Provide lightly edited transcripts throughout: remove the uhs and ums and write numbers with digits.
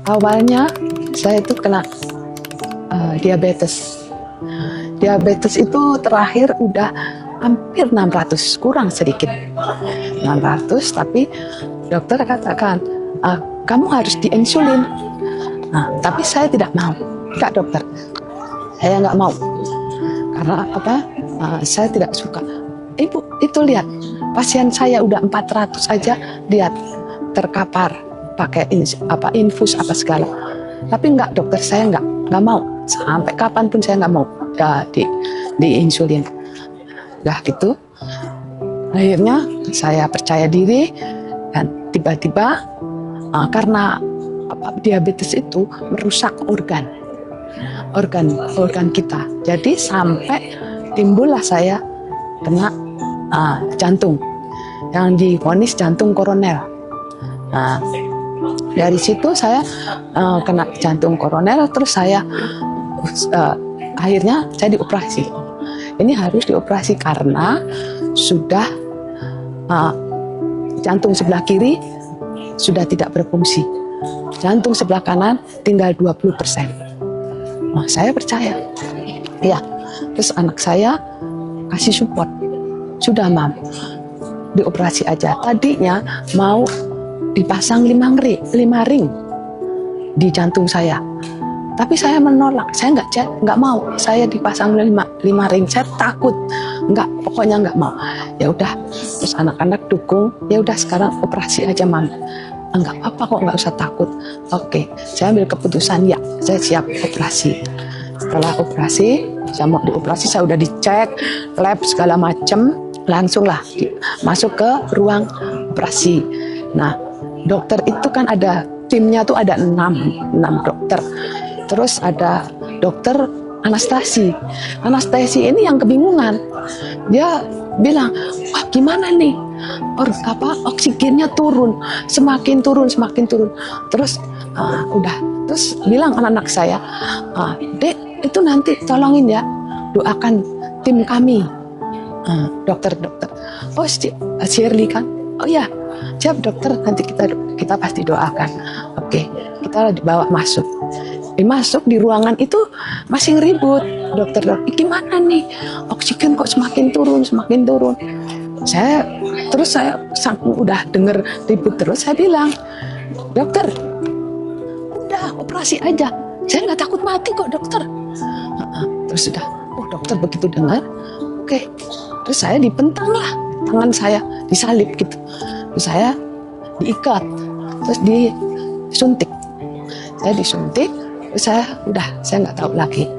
Awalnya saya itu kena diabetes. Diabetes itu terakhir udah hampir 600, kurang sedikit 600, tapi dokter katakan kamu harus diinsulin. Nah, tapi saya tidak mau. Enggak dokter, saya nggak mau. Karena apa? Saya tidak suka. Ibu, itu lihat, pasien saya udah 400 aja, lihat, terkapar, pakai infus apa segala. Tapi enggak dokter, saya nggak mau. Sampai kapanpun saya nggak mau di insulin. Udah gitu, akhirnya saya percaya diri, dan tiba-tiba karena diabetes itu merusak organ kita. Jadi sampai timbullah saya kena jantung, yang divonis jantung koroner. Nah, dari situ saya kena jantung koroner, terus saya akhirnya saya dioperasi. Ini harus dioperasi karena sudah jantung sebelah kiri sudah tidak berfungsi. Jantung sebelah kanan tinggal 20%. Nah, saya percaya. Ya, terus anak saya kasih support. Sudah, Mam, dioperasi aja. Tadinya mau dipasang 5 ring di jantung saya. Tapi saya menolak, saya nggak mau, saya dipasang 5 ring, saya takut, pokoknya nggak mau. Ya udah, terus anak-anak dukung, ya udah sekarang operasi aja, Mam. Enggak apa kok, nggak usah takut. Oke, saya ambil keputusan, ya saya siap operasi. Setelah operasi, saya mau dioperasi, saya udah dicek lab segala macem, langsunglah masuk ke ruang operasi. Nah, dokter itu kan ada timnya tuh, ada 6 dokter. Terus ada dokter anestesi. Anestesi ini yang kebingungan. Dia bilang, wah gimana nih? Oksigennya turun, semakin turun. Terus terus bilang anak-anak saya, Dek, itu nanti tolongin ya, doakan tim kami. Dokter. Oh, Shirley kan? Oh ya, siap dokter, nanti kita pasti doakan. Oke, kita dibawa masuk. Masuk di ruangan itu masih ribut. Dokter, gimana nih? Oksigen kok semakin turun. Saya udah denger ribut terus, saya bilang, dokter, udah operasi aja. Saya nggak takut mati kok dokter. Terus sudah, dokter begitu dengar, oke. Terus saya dipentang lah, tangan saya disalib gitu. Terus saya diikat, terus disuntik. Saya disuntik, terus saya nggak tahu lagi.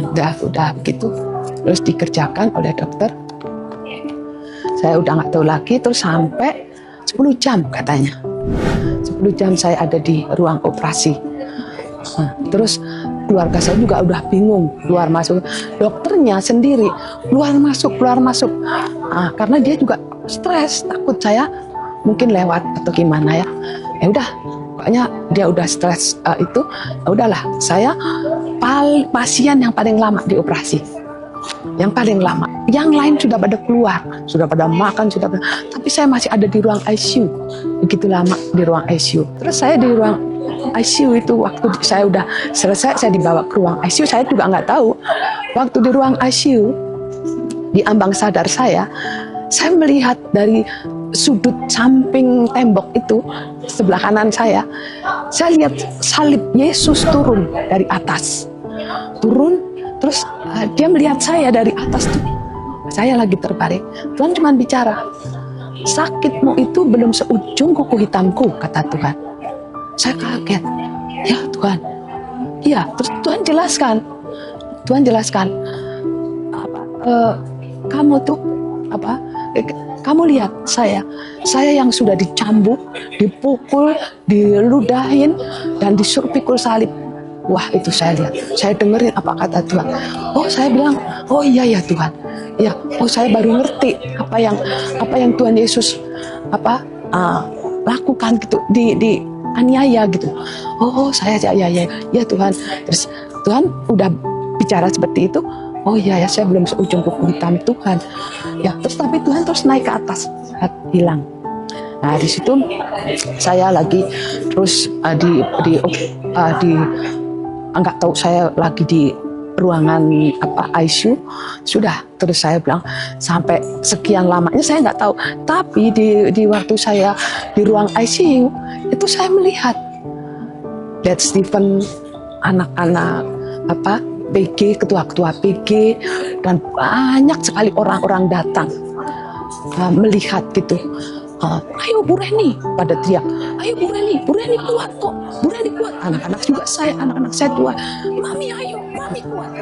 Udah begitu, terus dikerjakan oleh dokter. Saya udah nggak tahu lagi, terus sampai 10 jam katanya. 10 jam saya ada di ruang operasi. Terus keluarga saya juga udah bingung, keluar masuk. Dokternya sendiri keluar masuk. Karena dia juga stres, takut saya mungkin lewat atau gimana ya. Ya udah, pokoknya dia udah stres itu. Ya udahlah, saya pasien yang paling lama di operasi. Yang paling lama. Yang lain sudah pada keluar, sudah pada makan, tapi saya masih ada di ruang ICU. Begitu lama di ruang ICU. Terus saya di ruang ICU itu, waktu saya udah selesai, saya dibawa ke ruang ICU. Saya juga nggak tahu. Waktu di ruang ICU, di ambang sadar saya melihat dari sudut samping tembok itu, sebelah kanan saya lihat salib Yesus turun dari atas. Terus dia melihat saya dari atas tuh. Saya lagi terbaring. Tuhan cuma bicara, sakitmu itu belum seujung kuku hitamku, kata Tuhan. Saya kaget. Ya Tuhan. Iya, terus Tuhan jelaskan. Kamu tuh kamu lihat saya yang sudah dicambuk, dipukul, diludahin, dan disuruh pikul salib. Wah, itu saya lihat, saya dengerin apa kata Tuhan. Oh, saya bilang, oh iya ya Tuhan. Ya, oh saya baru ngerti apa yang Tuhan Yesus lakukan gitu, di aniaya gitu. Oh, saya ya Tuhan. Terus Tuhan udah bicara seperti itu. Oh iya ya, saya belum seujung kuku hitam Tuhan. Ya, terus tapi Tuhan terus naik ke atas, hilang. Nah di situ saya lagi terus di nggak tahu, saya lagi di ruangan ICU sudah. Terus saya bilang sampai sekian lamanya saya nggak tahu, tapi di waktu saya di ruang ICU itu saya melihat Stephen, anak-anak PG, ketua-ketua PG, dan banyak sekali orang-orang datang melihat gitu. Ayo Bu Reni, pada teriak, ayo Bu Reni kuat kok, Bu Reni kuat. Anak-anak saya tua, Mami ayo, Mami kuat,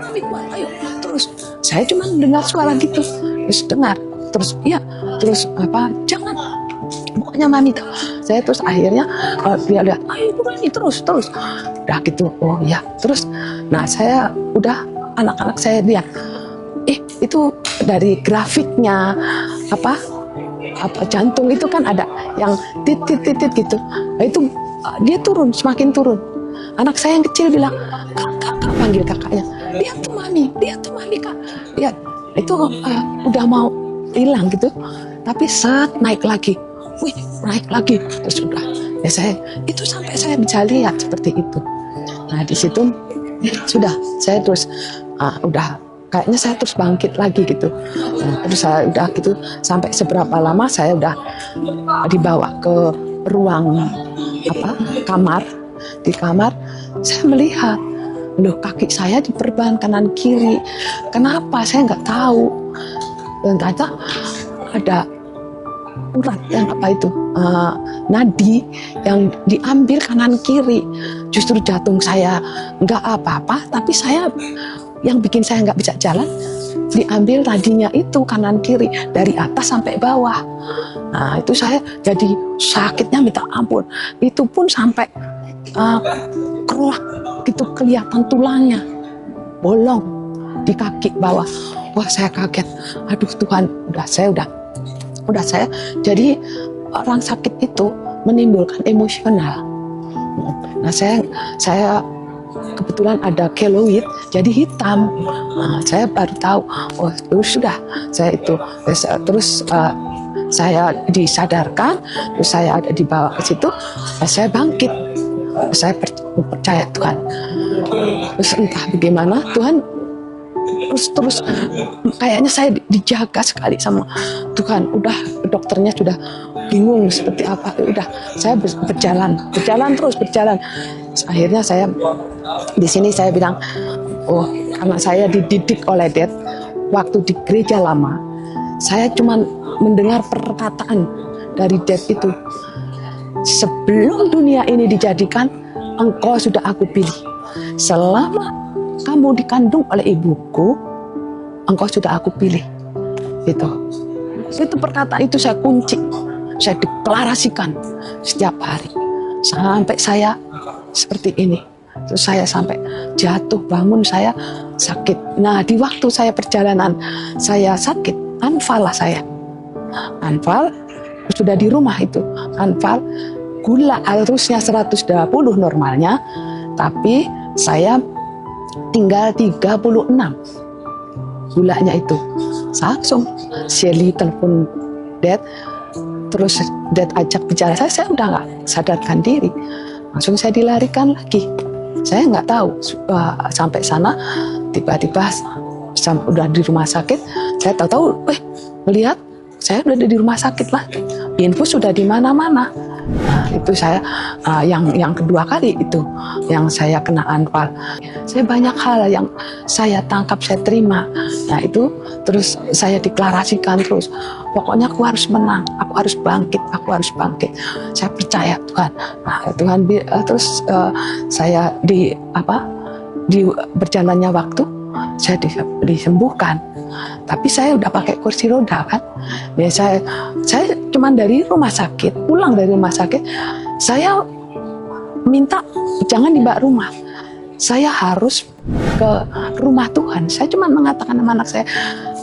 ayo. Terus saya cuma dengar suara gitu, terus jangan, pokoknya Mami tahu. Saya terus akhirnya dia lihat, ayo Bu Reni terus, udah gitu. Oh ya, terus, nah saya udah, anak-anak saya lihat, itu dari grafiknya jantung itu kan ada yang titit gitu. Nah, itu dia semakin turun. Anak saya yang kecil bilang, Kak, panggil kakaknya. Lihat tuh mami Kak. Lihat, itu udah mau hilang gitu. Tapi naik lagi. Wih, naik lagi. Terus udah. Ya sampai saya bisa lihat seperti itu. Nah, di situ sudah saya terus udah kayaknya saya terus bangkit lagi gitu. Nah, terus saya udah gitu sampai seberapa lama saya udah dibawa ke ruang kamar. Di kamar saya melihat, loh, kaki saya diperban kanan kiri. Kenapa? Saya nggak tahu. Dan ternyata ada urat yang nadi yang diambil kanan kiri. Justru jantung saya nggak apa-apa, tapi yang bikin saya nggak bisa jalan, diambil nadinya itu kanan kiri dari atas sampai bawah. Nah itu saya jadi sakitnya minta ampun. Itu pun sampai keruak gitu, kelihatan tulangnya bolong di kaki bawah. Wah, saya kaget. Aduh Tuhan, saya jadi orang sakit itu menimbulkan emosional. Nah saya kebetulan ada keloid, jadi hitam. Nah, saya baru tahu, oh sudah, saya disadarkan, terus saya dibawa ke situ, saya bangkit, saya percaya Tuhan. Terus entah bagaimana Tuhan terus kayaknya saya dijaga sekali sama Tuhan. Udah dokternya sudah bingung seperti apa, udah saya berjalan terus. Akhirnya saya di sini saya bilang, oh karena saya dididik oleh Dad waktu di gereja lama, saya cuma mendengar perkataan dari Dad itu, sebelum dunia ini dijadikan, engkau sudah aku pilih. Selama kamu dikandung oleh ibuku, engkau sudah aku pilih. Itu perkataan itu saya kunci, saya deklarasikan setiap hari sampai saya seperti ini. Terus saya sampai jatuh bangun saya sakit. Nah di waktu saya perjalanan saya sakit, anfal lah saya. Anfal sudah di rumah itu. Anfal gula harusnya 120 normalnya, tapi saya tinggal 36 gulanya itu. Langsung Shelly telepon Dad, terus Dad ajak bicara saya udah nggak sadarkan diri. Langsung saya dilarikan lagi. Saya nggak tahu sampai sana, tiba-tiba udah di rumah sakit. Saya tahu melihat saya udah di rumah sakit lah. Infus sudah di mana-mana. Nah, itu saya yang kedua kali itu yang saya kena anfal. Saya banyak hal yang saya tangkap, saya terima. Nah itu terus saya deklarasikan terus. Pokoknya aku harus menang, aku harus bangkit. Saya percaya Tuhan. Nah, Tuhan terus saya di berjalannya waktu saya disembuhkan. Tapi saya udah pakai kursi roda kan. Ya saya cuma pulang dari rumah sakit, saya minta jangan dibawa rumah. Saya harus ke rumah Tuhan. Saya cuma mengatakan sama anak saya,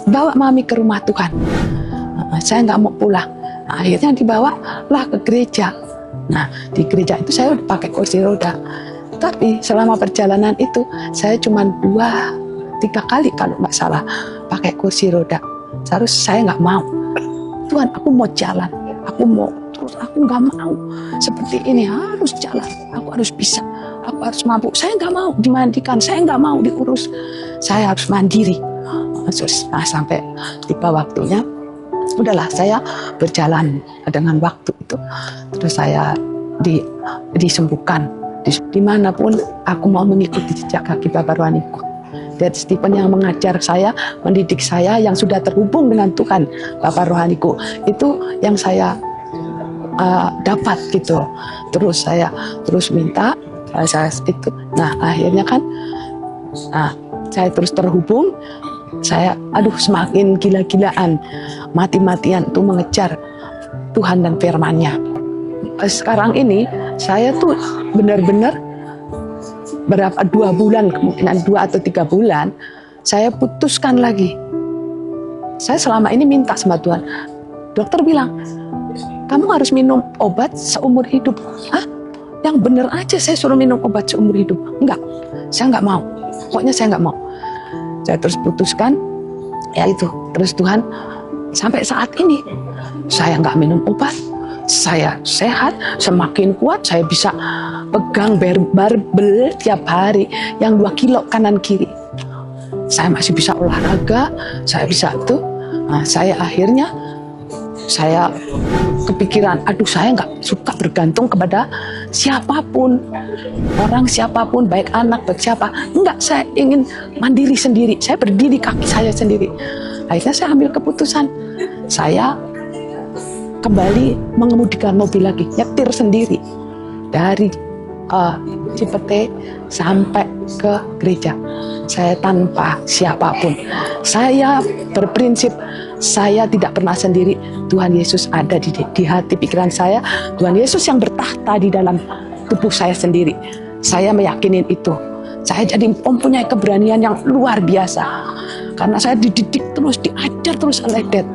bawa mami ke rumah Tuhan. Saya nggak mau pulang. Nah, akhirnya dibawa lah ke gereja. Nah di gereja itu saya udah pakai kursi roda. Tapi selama perjalanan itu saya cuma 2-3 kali kalau nggak salah pakai kursi roda. Seharusnya saya nggak mau. Tuhan, aku mau jalan, aku mau terus. Aku nggak mau seperti ini, harus jalan. Aku harus bisa, aku harus mampu. Saya nggak mau dimandikan, saya nggak mau diurus. Saya harus mandiri. Terus, sampai tiba waktunya, udahlah saya berjalan dengan waktu itu. Terus saya disembuhkan. Dimanapun aku mau mengikuti jejak kaki Bapak Rohaniku. Dad Stephen yang mengajar saya, mendidik saya, yang sudah terhubung dengan Tuhan, Bapak Rohaniku, itu yang saya dapat gitu. Terus saya terus minta, saya itu. Nah akhirnya kan, saya terus terhubung. Saya semakin gila-gilaan, mati-matian tuh mengejar Tuhan dan firman-Nya. Sekarang ini saya tuh benar-benar 2 bulan, kemungkinan 2 atau 3 bulan, saya putuskan lagi. Saya selama ini minta sama Tuhan. Dokter bilang, kamu harus minum obat seumur hidup. Hah? Yang bener aja saya suruh minum obat seumur hidup. Enggak, saya nggak mau. Pokoknya saya nggak mau. Saya terus putuskan, ya itu. Terus Tuhan, sampai saat ini, saya nggak minum obat. Saya sehat, semakin kuat, saya bisa pegang barbel tiap hari yang 2 kilo kanan kiri. Saya masih bisa olahraga, saya bisa tuh. Nah, saya akhirnya kepikiran, saya nggak suka bergantung kepada siapapun, orang siapapun, baik anak, baik siapa. Enggak, saya ingin mandiri sendiri, saya berdiri kaki saya sendiri. Akhirnya saya ambil keputusan, saya kembali mengemudikan mobil lagi, nyetir sendiri dari Cipete sampai ke gereja. Saya tanpa siapapun. Saya berprinsip saya tidak pernah sendiri. Tuhan Yesus ada di hati pikiran saya. Tuhan Yesus yang bertahta di dalam tubuh saya sendiri. Saya meyakinin itu. Saya jadi mempunyai keberanian yang luar biasa. Karena saya dididik terus, diajar terus oleh Dad.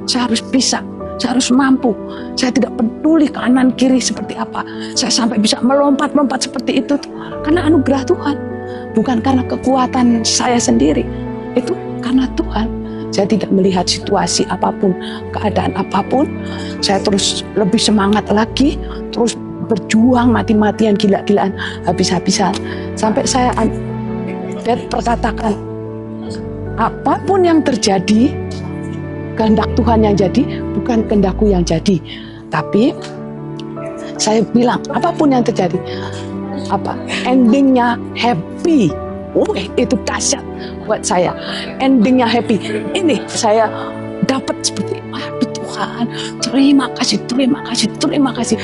Saya harus bisa. Saya harus mampu. Saya tidak peduli kanan kiri seperti apa. Saya sampai bisa melompat-lompat seperti itu karena anugerah Tuhan. Bukan karena kekuatan saya sendiri. Itu karena Tuhan. Saya tidak melihat situasi apapun, keadaan apapun. Saya terus lebih semangat lagi, terus berjuang mati-matian, gila-gilaan, habis-habisan. Sampai saya perkatakan, apapun yang terjadi, kehendak Tuhan yang jadi, bukan kehendakku yang jadi. Tapi saya bilang, apapun yang terjadi, endingnya happy. Itu dahsyat buat saya. Endingnya happy. Ini saya dapat seperti, aduh Tuhan, terima kasih, terima kasih, terima kasih.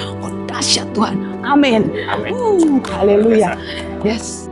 Dahsyat Tuhan. Amin. Haleluya. Yes.